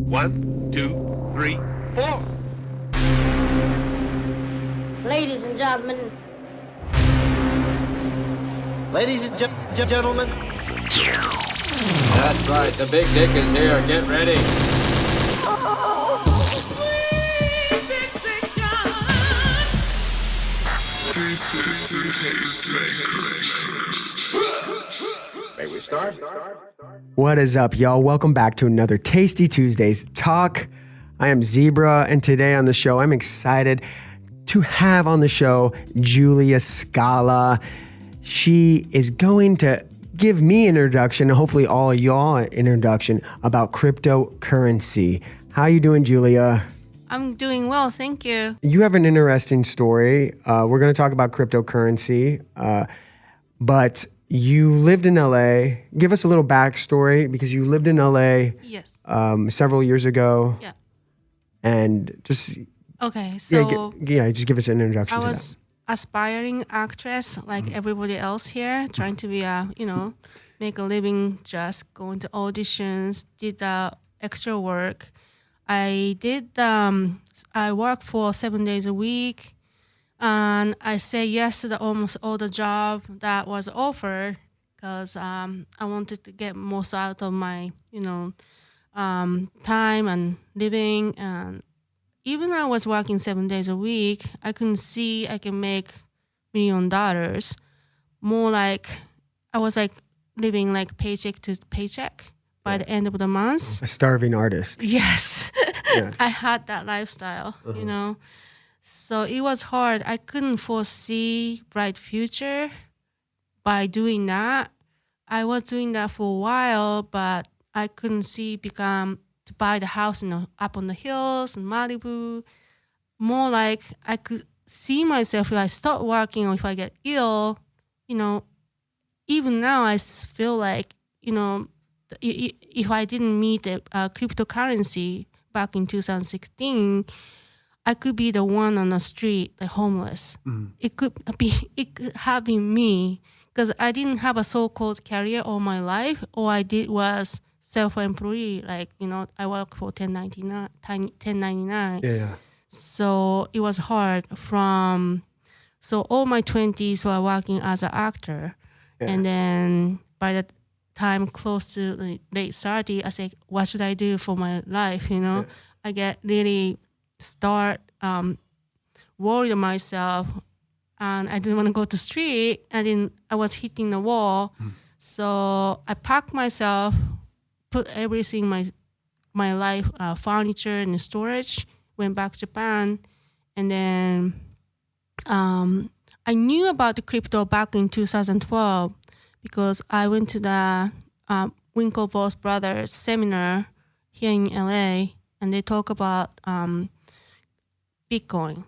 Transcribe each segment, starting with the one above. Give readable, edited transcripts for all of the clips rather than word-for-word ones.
1, 2, 3, 4. Ladies and gentlemen. Ladies and gentlemen. That's right, the big dick is here. Get ready. May we start? What is up, y'all? Welcome back to another Tasty Tuesdays Talk. I am Zebra, and today on the show, I'm excited to have on the show Julia Scala. She is going to give me an introduction, and hopefully all of y'all an introduction about cryptocurrency. How you doing, Julia? I'm doing well, thank you. You have an interesting story. We're going to talk about cryptocurrency, but you lived in LA. Give us a little backstory because you lived in LA Yes. several years ago. Yeah. And just Okay, so just give us an introduction I to was aspiring actress like everybody else here, trying to be make a living, just going to auditions, did extra work. I worked for 7 days a week, and I say yes to almost all the job that was offered because I wanted to get most out of my, time and living. And even though I was working 7 days a week, I couldn't see I can make $1 million. More like I was like living like paycheck to paycheck by the end of the month. a starving artist. Yes. Yeah. I had that lifestyle, So it was hard. I couldn't foresee bright future by doing that. I was doing that for a while, but I couldn't see to buy the house, up on the hills in Malibu. More like I could see myself if I stop working or if I get ill, even now I feel like, if I didn't meet a cryptocurrency back in 2016, I could be the one on the street, the homeless. It could have been me because I didn't have a so-called career all my life. All I did was self-employee, I work for 1099. Yeah. So it was hard so all my 20s were working as an actor. Yeah. And then by the time close to the late 30, I say, what should I do for my life, Yeah. I get really worried myself, and I didn't want to go to street. I was hitting the wall. So I packed myself, put everything, my life, furniture in storage, went back to Japan, and then I knew about the crypto back in 2012 because I went to the Winklevoss Brothers seminar here in LA, and they talk about Bitcoin.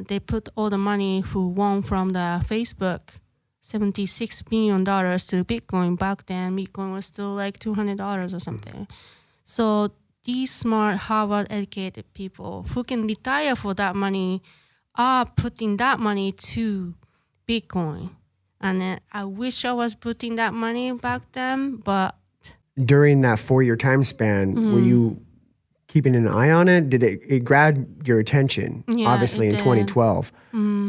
They put all the money who won from the Facebook, $76 million to Bitcoin. Back then, Bitcoin was still like $200 or something. So these smart Harvard-educated people who can retire for that money are putting that money to Bitcoin. And I wish I was putting that money back then, but... During that 4-year time span, were you keeping an eye on it? Did it grab your attention? Yeah, Obviously it in did. 2012.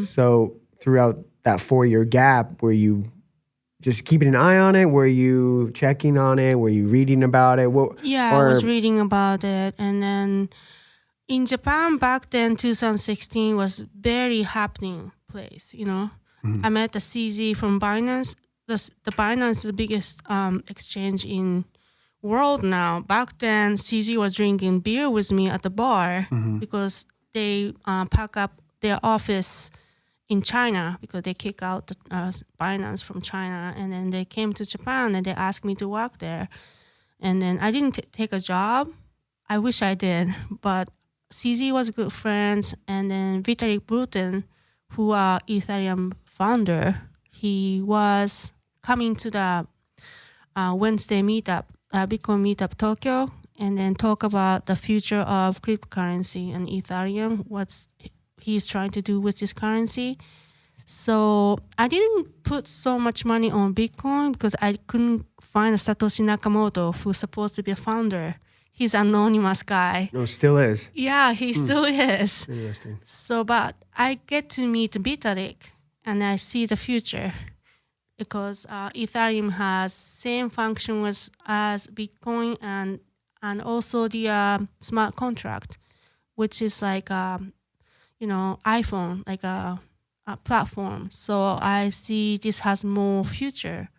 So throughout that 4-year gap, were you just keeping an eye on it? Were you checking on it? Were you reading about it? I was reading about it. And then in Japan back then, 2016 was very happening place, I met the CZ from Binance. The Binance is the biggest exchange in world now. Back then, CZ was drinking beer with me at the bar because they pack up their office in China because they kick out the Binance from China. And then they came to Japan and they asked me to work there. And then I didn't take a job. I wish I did, but CZ was good friends. And then Vitalik Buterin, who are Ethereum founder, he was coming to the Wednesday meetup, Bitcoin meetup Tokyo, and then talk about the future of cryptocurrency and Ethereum, what he's trying to do with this currency. So I didn't put so much money on Bitcoin because I couldn't find a Satoshi Nakamoto who's supposed to be a founder he's anonymous guy. No, still is. Yeah, he still is. Interesting. So, but I get to meet Vitalik, and I see the future because Ethereum has same function as Bitcoin and also the smart contract, which is like iPhone, like a platform. So I see this has more future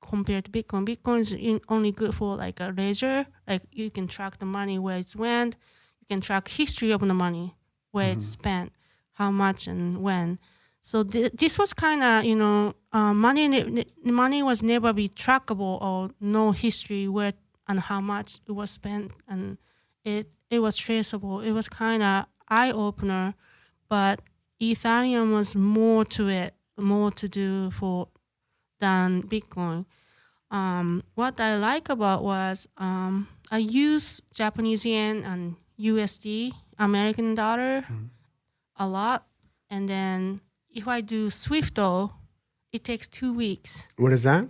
compared to Bitcoin. Bitcoin is only good for like a ledger, like you can track the money where it's went, you can track history of the money, where it's spent, how much and when. So this was kind of money was never be trackable or no history where and how much it was spent, and it was traceable. It was kind of eye opener, but Ethereum was more to it, more to do for than Bitcoin. What I like about was I use Japanese yen and USD, American dollar, a lot, and then if I do Swifto, it takes 2 weeks. What is that?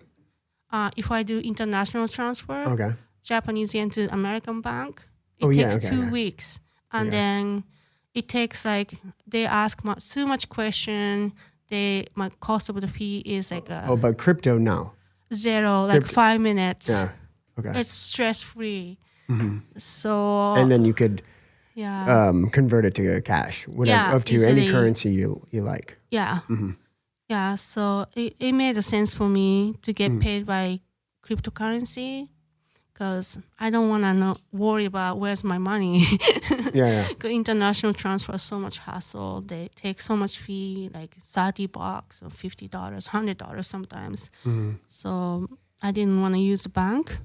If I do international transfer, Okay. Japanese yen to American bank, it takes 2 yeah. weeks, and then it takes like they ask too much question. My cost of the fee is like But crypto, no. 0, like 5 minutes. Yeah. Okay. It's stress free. So And then you could yeah, convert it to cash, whatever, up to any easily. currency you like. Yeah. Yeah. So it made sense for me to get paid by cryptocurrency because I don't want to worry about where's my money. Yeah. 'Cause international transfer is so much hassle. They take so much fee, like $30 or $50, $100 sometimes. So I didn't want to use the bank.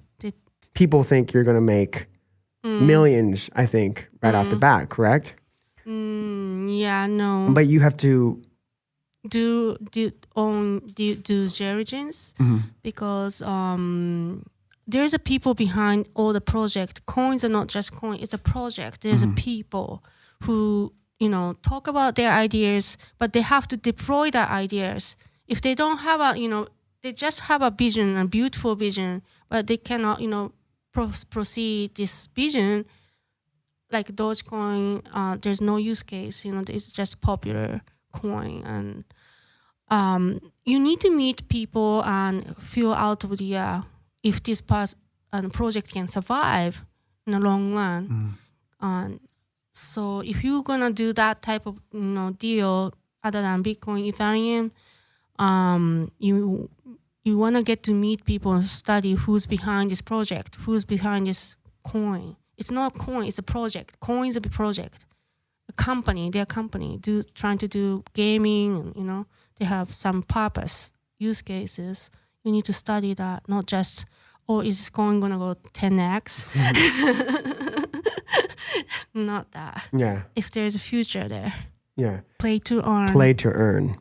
People think you're going to make millions, I think, right off the bat, correct? Yeah, no. But you have to do due diligence because there's a people behind all the project. Coins are not just coin; it's a project. There's a people who talk about their ideas, but they have to deploy their ideas. If they don't have they just have a vision, a beautiful vision, but they cannot proceed this vision. Like Dogecoin, there's no use case. It's just popular coin, and you need to meet people and feel out of the if this project can survive in the long run. So if you're gonna do that type of deal other than Bitcoin, Ethereum, you wanna get to meet people and study who's behind this project, who's behind this coin. It's not a coin; it's a project. Coin is a project. A company, their company, trying to do gaming. They have some purpose, use cases. You need to study that, not just is coin gonna go 10x? Not that. Yeah. If there's a future there. Yeah. Play to earn. Play to earn.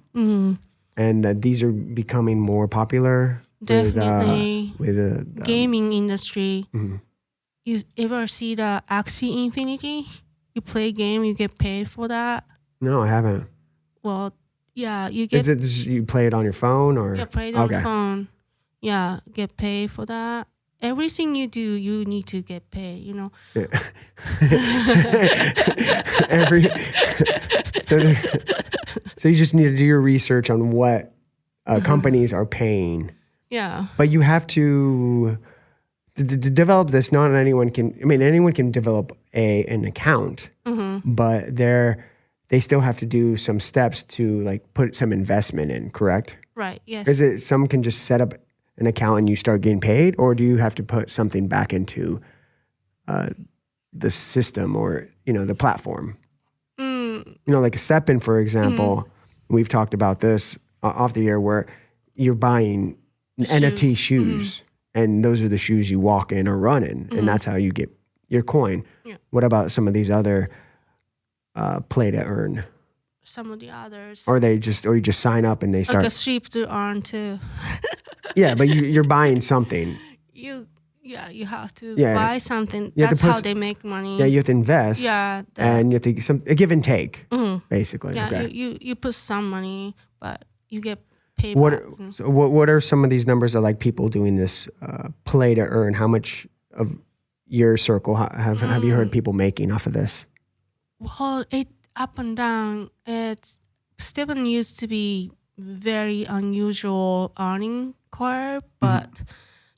And these are becoming more popular. Definitely. With the gaming industry. You ever see the Axie Infinity? You play game, you get paid for that. No, I haven't. Well, yeah, you get. You play it on your phone or? Yeah, play it on your phone. Yeah, get paid for that. Everything you do, you need to get paid. Yeah. So you just need to do your research on what companies are paying. Yeah. But you have to develop this. Not anyone can. I mean, anyone can develop an account, but they still have to do some steps to like put some investment in. Correct? Right. Yes. Is it some can just set up an account and you start getting paid, or do you have to put something back into the system or the platform? Like a step-in, for example. We've talked about this off the air where you're buying NFT shoes, and those are the shoes you walk in or run in, and that's how you get your coin. Yeah. What about some of these other play to earn? Some of the others. Or you just sign up and they start. Like a sleep to earn too. Yeah, but you're buying something. You have to Yeah. buy something. You have to That's put how they make money. Yeah, you have to invest. Yeah. And you have to a give and take, basically. Yeah, Okay. you put some money, but you get paid What back. so what are some of these numbers of like people doing this play to earn? How much of your circle? Have you heard people making off of this? Well, it up and down. Stephen used to be very unusual earning curve, but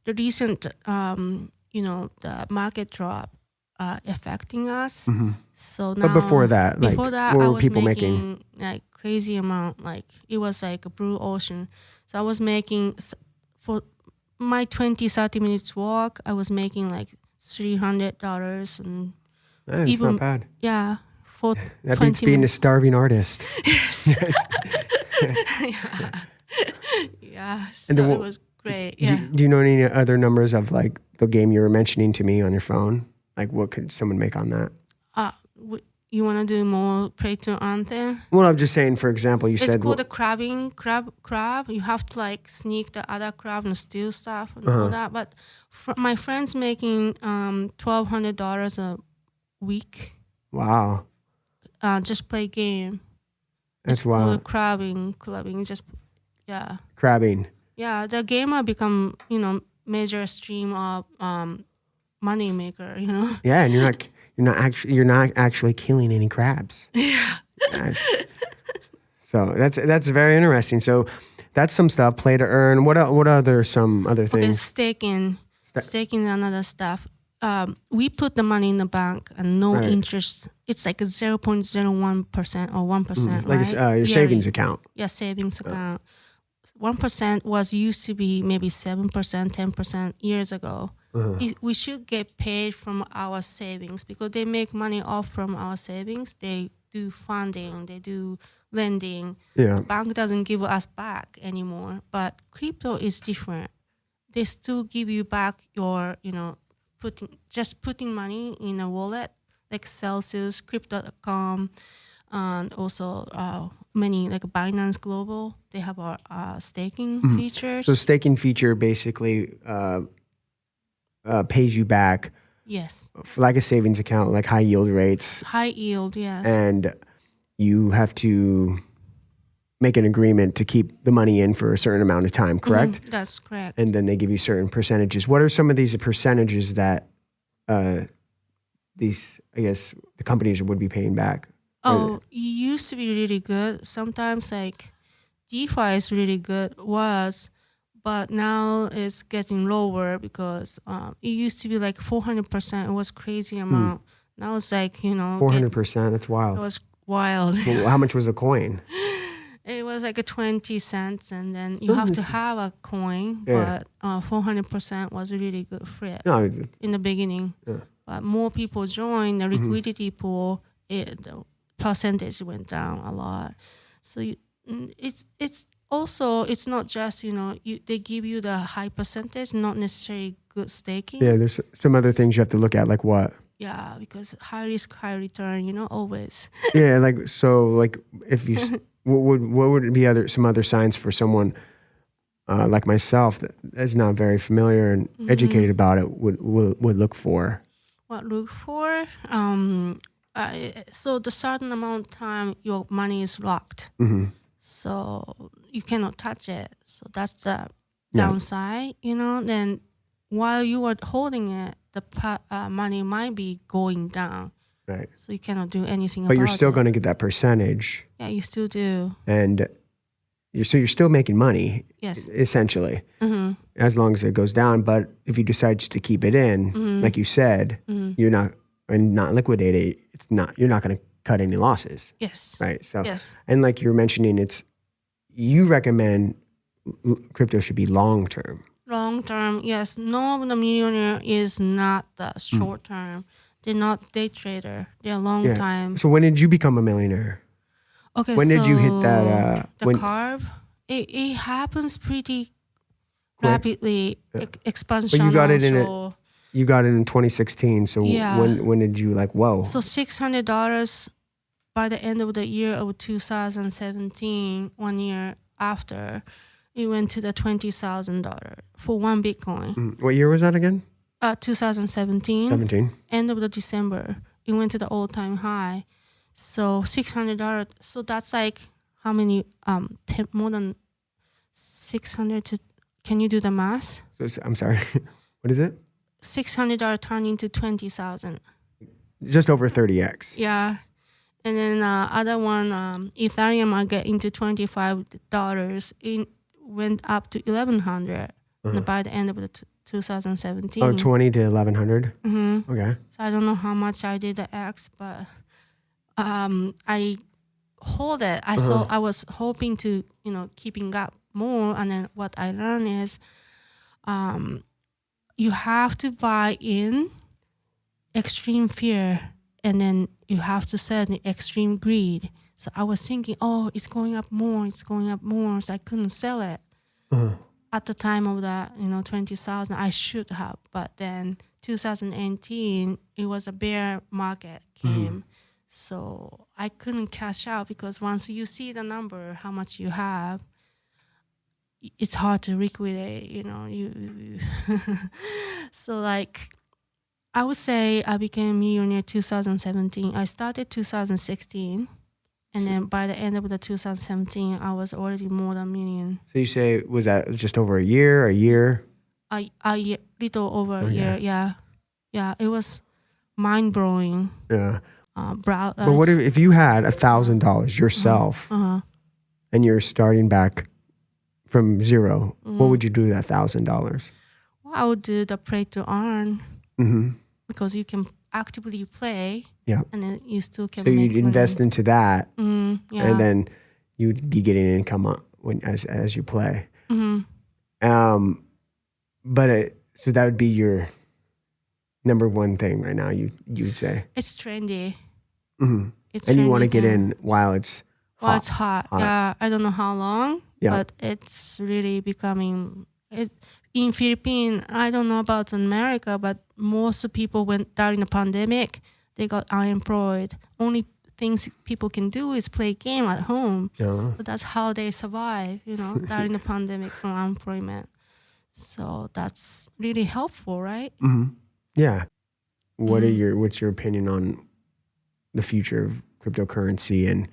the recent, the market drop affecting us. So now, But before that, what I were was people making like crazy amount. Like it was like a blue ocean. So I was making for my 20-30 minutes walk. I was making like $300 and That's not bad. Yeah. For That 20 beats being minutes. a starving artist. Yes. Yeah. So then it was great. Yeah. Do you know any other numbers of like the game you were mentioning to me on your phone? Like what could someone make on that? You want to do more play to earn thing? Well, I'm just saying, for example, you It's said called the crab. You have to like sneak the other crab and steal stuff and all that. But my friend's making $1,200 a week. wow, Just play game. that's It's wild. called clubbing. Just yeah. Crabbing. Yeah, the gamer become major stream of money maker. Yeah, and you're not actually killing any crabs. Yeah. Nice. So that's very interesting. So that's some stuff. Play to earn. What other some other Okay, things? staking and another stuff. We put the money in the bank and no Right. interest. It's like a 0.01% or 1%, Like right? your Yearly. savings account. Yeah, savings account. 1% was used to be maybe 7%, 10% years ago. We should get paid from our savings because they make money off from our savings. They do funding, they do lending. Yeah. Bank doesn't give us back anymore. But crypto is different. They still give you back your, putting money in a wallet like Celsius, Crypto.com, and also many like Binance Global. They have our staking features. So staking feature basically pays you back Yes, like a savings account, like high yield rates, high yield. Yes, and you have to make an agreement to keep the money in for a certain amount of time, correct? That's correct. And then they give you certain percentages. What are some of these percentages that these, I guess, the companies would be paying back? Oh, it used to be really good. Sometimes like DeFi is really good, but now it's getting lower because it used to be like 400%. It was crazy amount. Now it's like 400%. That's it wild. was wild. Well, how much was a coin? It was like a 20 cents, and then you have to have a coin. Yeah. But 400% was really good for it No, in the beginning. Yeah. But more people joined the liquidity pool. The percentage went down a lot. So it's also it's not just they give you the high percentage, not necessarily good staking. yeah. There's some other things you have to look at, like what? Yeah, because high risk, high return. Always. Yeah, like if you what would be some other signs for someone like myself that is not very familiar and educated about it would look for? What look for? So the certain amount of time your money is locked, so you cannot touch it. So that's the downside. Then while you are holding it, the money might be going down. Right. So you cannot do anything about it. But you're still going to get that percentage. Yeah, you still do. And you're still making money. Yes. Essentially, as long as it goes down. But if you decide just to keep it in, like you said, you're not liquidate it. You're not going to cut any losses. Yes. Right. So yes. And like you're mentioning, you recommend crypto should be long term. Long term, yes. No, the millionaire is not the short term. They're not day trader. They're long time. So when did you become a millionaire? Okay. When did you hit that? The curve? It happens pretty rapidly. Expansion. But you got it You got it in 2016. So when did you whoa? So $600 by the end of the year of 2017, 1 year after, it went to the $20,000 for one Bitcoin. What year was that again? 2017. 17. End of the December, it went to the all-time high. So $600. So that's like how many? More than 600 to. Can you do the math? So I'm sorry. What is it? $600 turned into 20,000. Just over 30x. Yeah. And then other one, Ethereum, I get into $25. It went up to 1,100 by the end of the 2017. Oh, 20 to 1,100. Mm-hmm. Okay. So I don't know how much I did the X, but I hold it. I was hoping to, keeping up more. And then what I learned is you have to buy in extreme fear, and then you have to set the extreme greed. So I was thinking, it's going up more, so I couldn't sell it. At the time of that, 20,000, I should have. But then 2018, it was a bear market came. So I couldn't cash out because once you see the number, how much you have, it's hard to liquidate, you So I would say I became millionaire 2017. I started 2016. And then by the end of the 2017, I was already more than a million. So you say, was that just over a year? A year, little over a year, yeah. Yeah, it was mind-blowing. Yeah. But what if you had $1,000 yourself and you're starting back from zero? What would you do with that $1,000? Well, I would do the play to earn because you can actively play. Yeah, and then you still can. So you'd invest into that, yeah. And then you'd be getting income as you play. So that would be your number one thing right now. You'd say it's trendy. It's and you want to get in while it's hot. It's hot. Yeah, I don't know how long, but it's really becoming it. In Philippines, I don't know about America, but most people went during the pandemic. They got unemployed. Only things people can do is play game at home. So that's how they survive, during the pandemic from unemployment. So that's really helpful, right? Yeah. What's your opinion on the future of cryptocurrency and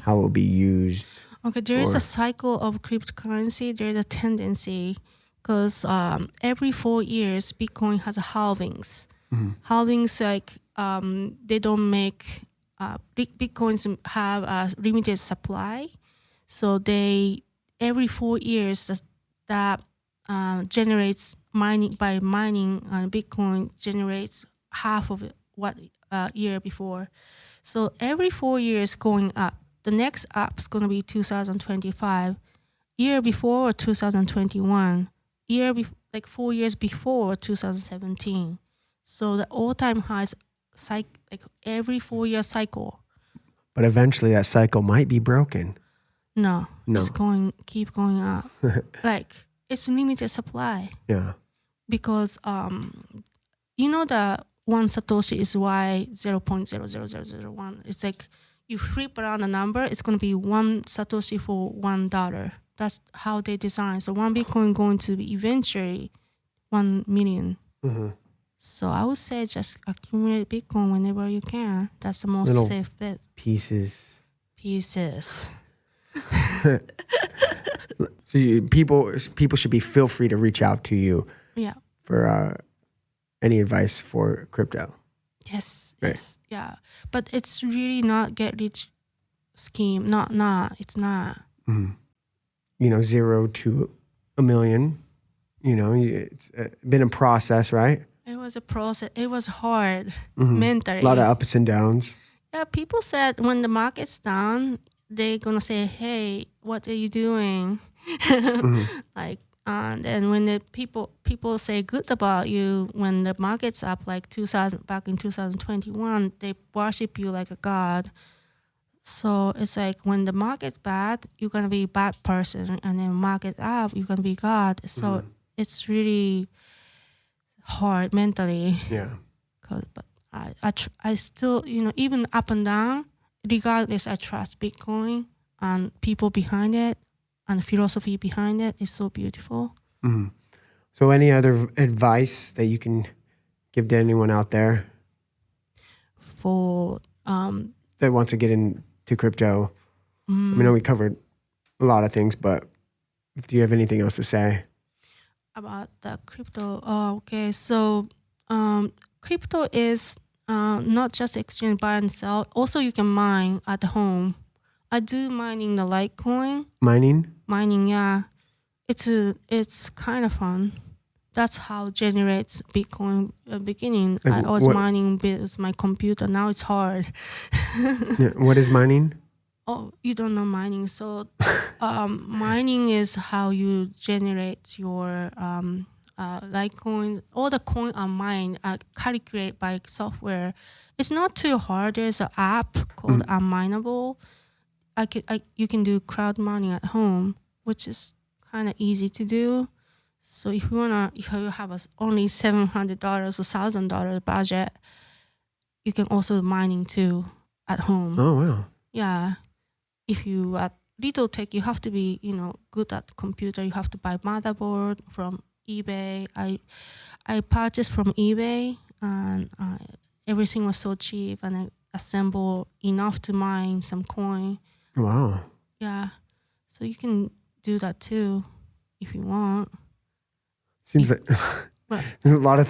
how it will be used? Okay, there is a cycle of cryptocurrency. There's a tendency because every 4 years, Bitcoin has halvings. Halvings they don't make Bitcoins have a limited supply, so they every 4 years that generates mining Bitcoin generates half of what year before. So every 4 years going up. The next up is going to be 2025. Year before 2021. 4 years before 2017. So the all-time highs, every 4 year cycle. But eventually that cycle might be broken. No. It's keep going up. It's limited supply. Yeah. Because the one Satoshi is Y 0.00001. It's you flip around the number, it's going to be one Satoshi for $1. That's how they design. So one Bitcoin going to be eventually 1 million. So I would say just accumulate Bitcoin whenever you can. That's the most safe bet. Pieces. So people should feel free to reach out to you. Yeah. For any advice for crypto. Yes. Right. Yes. Yeah. But it's really not get rich scheme. It's not. 0 to a million. It's been a process, right? It was a process. It was hard mentally. A lot of ups and downs. Yeah, people said when the market's down, they're gonna say, "Hey, what are you doing?" And then when the people say good about you when the market's up, back in 2021, they worship you like a god. So it's when the market's bad, you're gonna be a bad person, and then market up, you're gonna be God. So it's really hard mentally. Yeah. But I still, even up and down, regardless, I trust Bitcoin and people behind it and philosophy behind it is so beautiful. So any other advice that you can give to anyone out there for that wants to get into crypto? I know we covered a lot of things, but do you have anything else to say? About the crypto? Oh, okay. So Crypto is not just exchange buy and sell. Also, you can mine at home. I do mining the Litecoin. Mining, yeah. It's kind of fun. That's how it generates Bitcoin beginning. I was mining with my computer. Now it's hard. Yeah, what is mining? Oh, you don't know mining. So mining is how you generate your Litecoin. All the coins are mined, calculated by software. It's not too hard. There's an app called Unmineable. You can do crowd mining at home, which is kind of easy to do. So if you have only $700 or $1,000 budget, you can also mining too at home. Oh wow! Yeah, if you at little tech, you have to be good at computer. You have to buy motherboard from eBay. I purchased from eBay, and everything was so cheap, and I assembled enough to mine some coin. Wow. Yeah, so you can do that too if you want. Seems like there's a lot of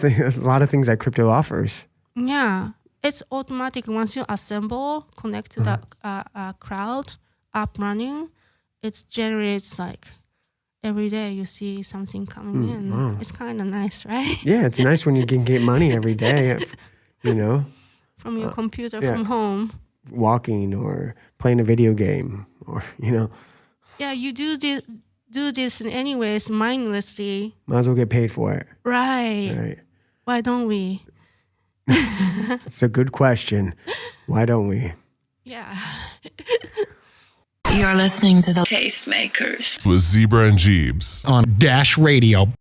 things that crypto offers. Yeah, it's automatic. Once you assemble, connect to the crowd, up running, it generates like every day you see something coming in. Wow. It's kind of nice, right? Yeah, it's nice when you can get money every day, From your computer, from home. Walking or playing a video game or, Yeah, you do this anyways, mindlessly. Might as well get paid for it. Right. Why don't we? It's a good question. Why don't we? Yeah. You're listening to the Tastemakers with Zebra and Jeebs on Dash Radio.